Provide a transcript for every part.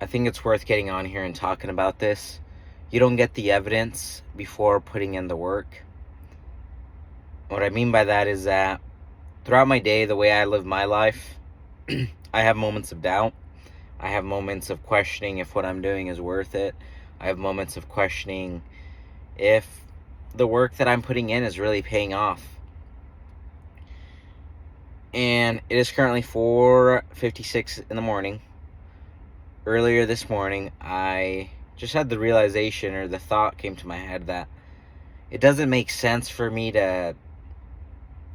I think it's worth getting on here and talking about this. You don't get the evidence before putting in the work. What I mean by that is that throughout my day, the way I live my life, I have moments of doubt. I have moments of questioning if what I'm doing is worth it. I have moments of questioning if the work that I'm putting in is really paying off. And it is currently 4:56 in the morning. Earlier this morning, I just had the realization, or the thought came to my head, that it doesn't make sense for me to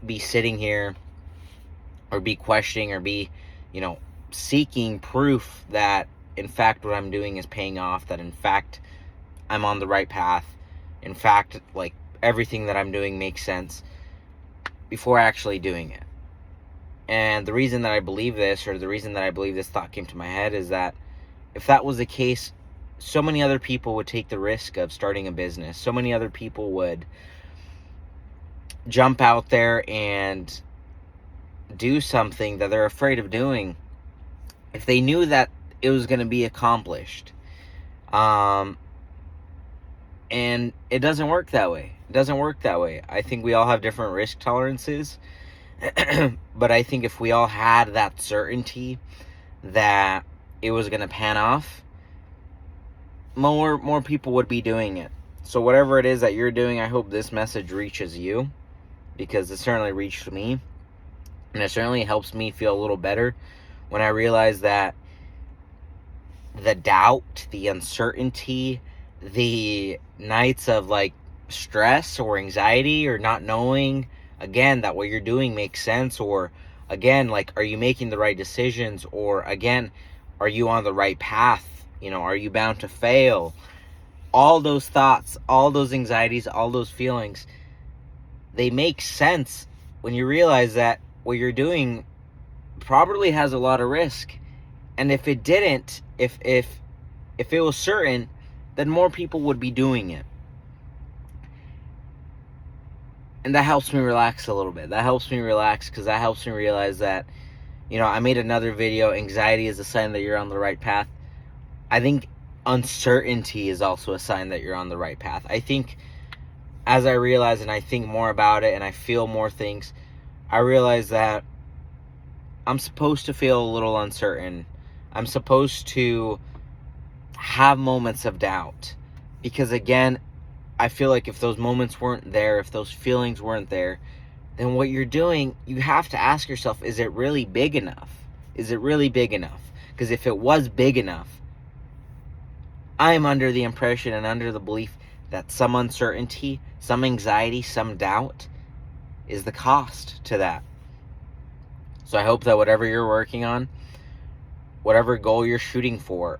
be sitting here or be questioning or be, seeking proof that in fact what I'm doing is paying off, that in fact I'm on the right path. In fact, like, everything that I'm doing makes sense before actually doing it. And the reason that I believe this, or the reason that I believe this thought came to my head, is that if that was the case, so many other people would take the risk of starting a business. So many other people would jump out there and do something that they're afraid of doing if they knew that it was going to be accomplished. And it doesn't work that way. It doesn't work that way. I think we all have different risk tolerances. But I think if we all had that certainty that it was going to pan off, more people would be doing it. So whatever it is that you're doing, I hope this message reaches you, because it certainly reached me. And it certainly helps me feel a little better when I realize that the doubt, the uncertainty, the nights of stress or anxiety or not knowing, again, that what you're doing makes sense, or again, are you making the right decisions, or again, are you on the right path? Are you bound to fail? All those thoughts, all those anxieties, all those feelings, they make sense when you realize that what you're doing probably has a lot of risk. And if it didn't, if it was certain, then more people would be doing it. And that helps me relax a little bit. That helps me relax because that helps me realize that, I made another video, anxiety is a sign that you're on the right path. I think uncertainty is also a sign that you're on the right path. I think as I realize and I think more about it and I feel more things, I realize that I'm supposed to feel a little uncertain. I'm supposed to have moments of doubt. Because again, I feel like if those moments weren't there, if those feelings weren't there, then what you're doing, you have to ask yourself, is it really big enough? Is it really big enough? Because if it was big enough, I'm under the impression and under the belief that some uncertainty, some anxiety, some doubt is the cost to that. So I hope that whatever you're working on, whatever goal you're shooting for,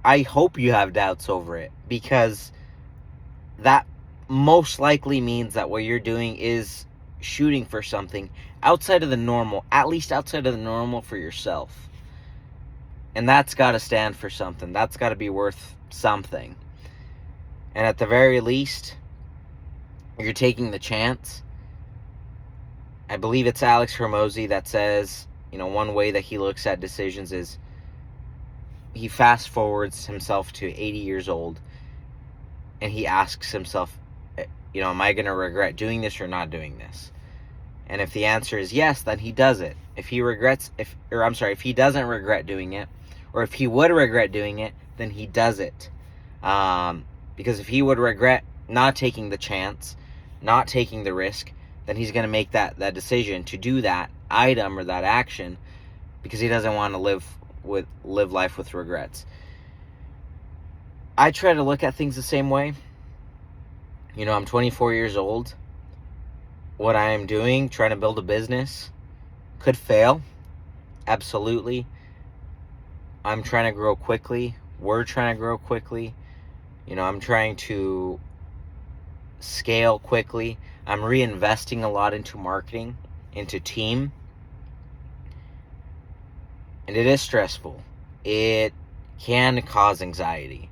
I hope you have doubts over it, because that most likely means that what you're doing is shooting for something outside of the normal, at least outside of the normal for yourself. And that's got to stand for something. That's got to be worth something. And at the very least, you're taking the chance. I believe it's Alex Hormozy that says, one way that he looks at decisions is he fast forwards himself to 80 years old and he asks himself, am I going to regret doing this or not doing this? And if the answer is yes, then he does it. If he doesn't regret doing it, or if he would regret doing it, then he does it. Because if he would regret not taking the chance, not taking the risk, then he's going to make that decision to do that item or that action because he doesn't want to live life with regrets. I try to look at things the same way. I'm 24 years old. What I am doing, trying to build a business, could fail. Absolutely. I'm trying to grow quickly. We're trying to grow quickly. I'm trying to scale quickly. I'm reinvesting a lot into marketing, into team. And it is stressful. It can cause anxiety.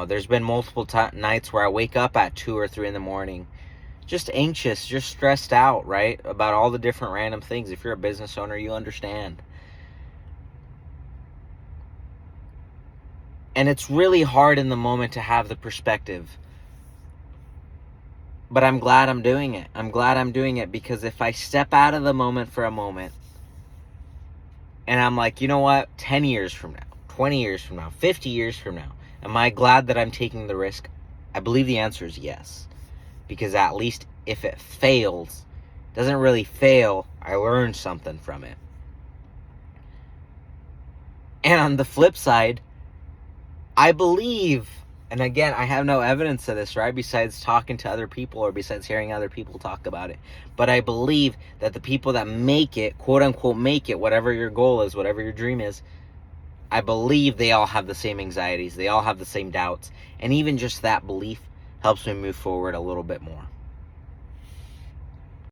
There's been multiple nights where I wake up at 2 or 3 in the morning, just anxious, just stressed out, right? About all the different random things. If you're a business owner, you understand. And it's really hard in the moment to have the perspective. But I'm glad I'm doing it. I'm glad I'm doing it, because if I step out of the moment for a moment and I'm like, you know what, 10 years from now, 20 years from now, 50 years from now, am I glad that I'm taking the risk? I believe the answer is yes. Because at least if it fails, doesn't really fail, I learned something from it. And on the flip side, I believe, and again, I have no evidence of this, right, besides talking to other people or besides hearing other people talk about it, but I believe that the people that make it, quote unquote make it, whatever your goal is, whatever your dream is, I believe they all have the same anxieties, they all have the same doubts, and even just that belief helps me move forward a little bit more.